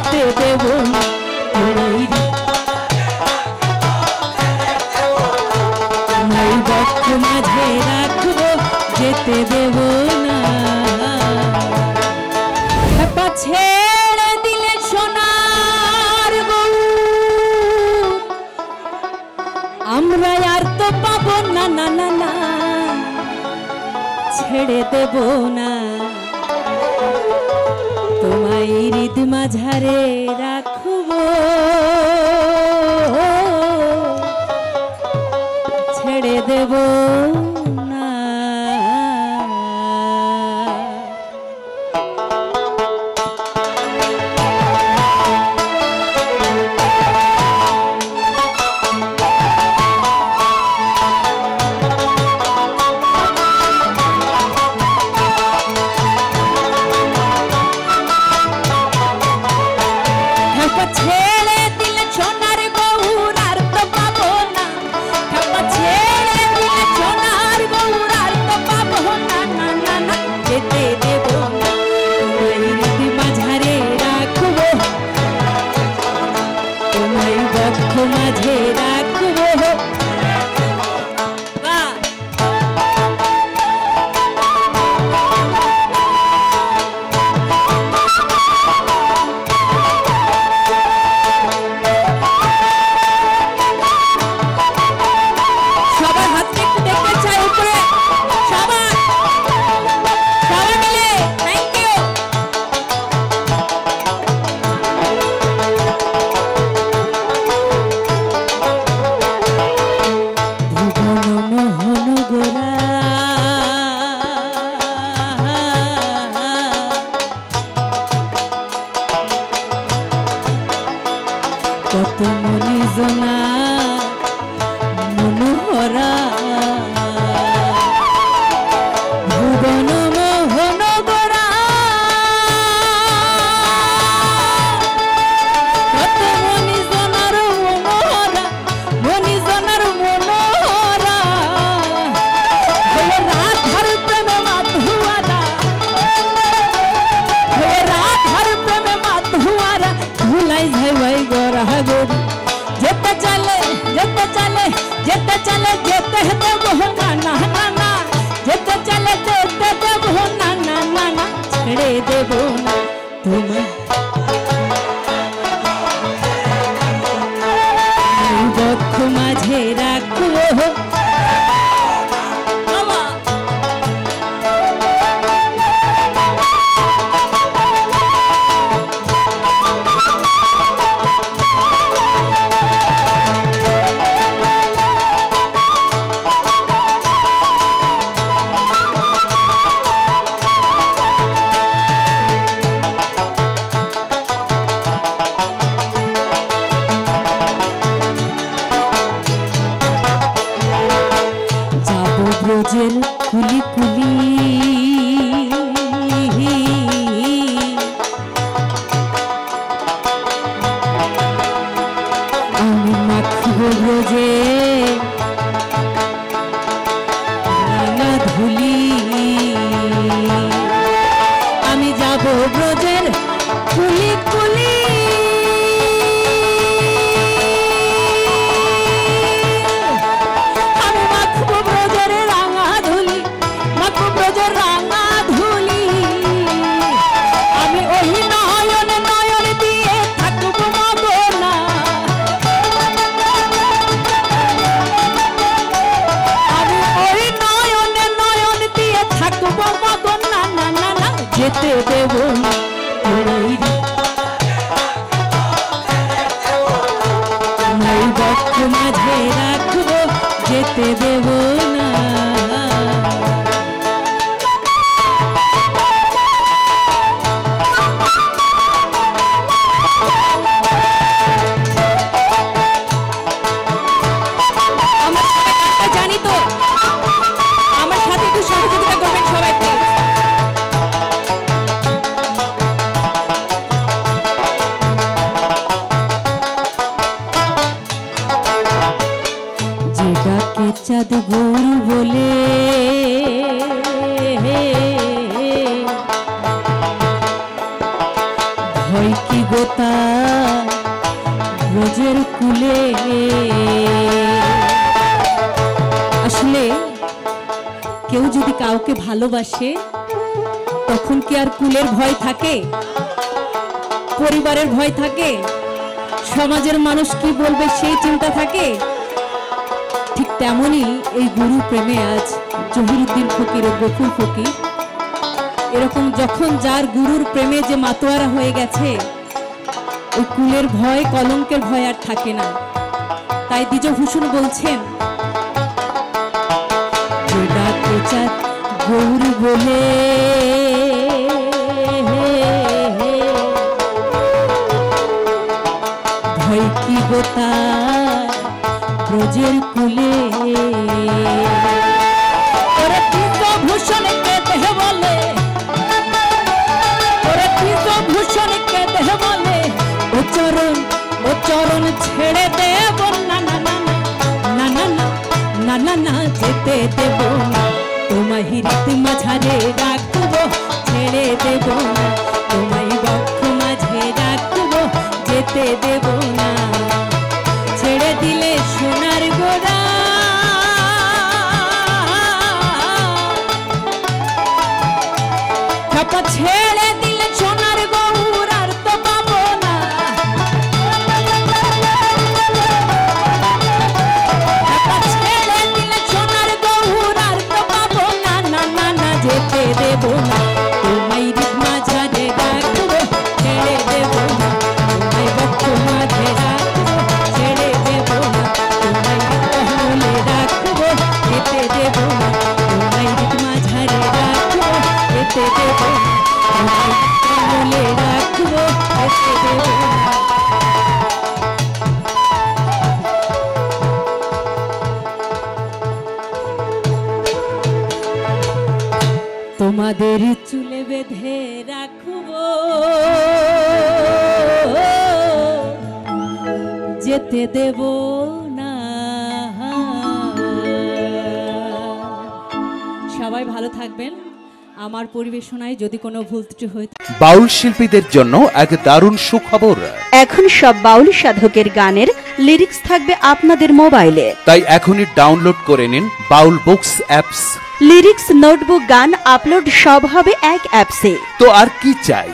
যেতে দেব না তোমায় বক্ষ মাঝে রাখবো যেতে দেব না ছেড়ে দিলে সোনার বউ আমরা আর তো পাবো না না না না ছেড়ে দেব না তোমায় হৃদ মাঝারে রাখবো ছেড়ে দেব না ছেড়ে দিলে সোনার বউর আর তো পাবো না ছেড়ে দিলে সোনার বউর আর তো পাবো না না না না যেতে দেব না তোমায় হৃদ মাঝারে রাখবো তোমায় বক্ষ মাঝে রাখবো কত মনে জনা মনোহরা ভুবন মোহন গোরা কত মনি জনার মনোহরা মনি জনার মনোহরা রাধার প্রেমে মাধুয়ারা রাধার প্রেমে মাধুয়ারা ভুলাই যাই ভাই গোরা গোরি যেতে চলে যেতে চলে যেতে চলে যেতে দেব না না না না যেতে চলে যেতে দেব না না না না ছেড়ে দেব না তোমায় বক্ষ মাঝে রাখবো ব্রজের কুলি কুলি আমি মাখব ব্রজে রাঙা ধুলি আমি যাব ব্রজের কুলি কুলি যেতে দেব না তোমায় বক্ষ মাঝে রাখবো যেতে দেব না জানি তো আমার সাথে একটু সহযোগিতা করবেন সবাই। কুলে। আসলে কেউ যদি কাউকে ভালোবাসে তখন কি আর কুলের ভয় থাকে, পরিবারের ভয় থাকে, সমাজের মানুষ কি বলবে সেই চিন্তা থাকে? ঠিক তেমনই এই গুরু প্রেমে আজ জহিরুদ্দিন ফকির ও গফুর ফকির এরকম যখন যার গুরুর প্রেমে যে মাতোয়ারা হয়ে গেছে, ওই কুলের ভয় কলঙ্কের ভয় আর থাকে না। তাই দ্বিজ ভূষণ বলছেন, গৌর বলে ভয় কি গোতা ব্রজের কুলে। ওরে দ্বিজ ভূষণ কে দেহ বলে, ওরে দ্বিজ ভূষণ কে দেহ বলে, ও চরণ ছেড়ে দেব না না না না না না না না না যেতে দেব না, তোমায় হৃদ মাঝারে রাখবো ছেড়ে দেব না, তোমায় বক্ষ মাঝে রাখবো যেতে দেব না, ছেড়ে দিলে সোনার গোড়া খাপা, ছেড়ে দিলে সোনার গৌর আর তো পাবো না, খাপা ছেড়ে দিলে সোনার গৌর আর তো পাবো না, না না না যেতে দেব না, তোমায় হৃদ মাঝারে রাখবো ছেড়ে দেব না, তোমায় বক্ষ মাঝে রাখবো ছেড়ে দেব না, তোমায় কহলে রাখবো যেতে দেব না, তোমায় হৃদ মাঝারে রাখবো যেতে দেব না, তোমায় কহলে রাখবো যেতে দেব না। তোমাদের চুলে বেঁধে রাখবো যেতে দেব না। সবাই ভালো থাকবেন। আমার পরিবেশনায় যদি কোনো ভুল ত্রুটি হয়ে থাকে, বাউল শিল্পীদের জন্য এক দারুণ সুখবর। এখন সব বাউল সাধকের গানের লিরিক্স থাকবে আপনাদের মোবাইলে। তাই এখনই ডাউনলোড করে নিন বাউল বুকস অ্যাপস। লিরিক্স, নোটবুক, গান আপলোড সব হবে এক অ্যাপসে। তো আর কি চাই?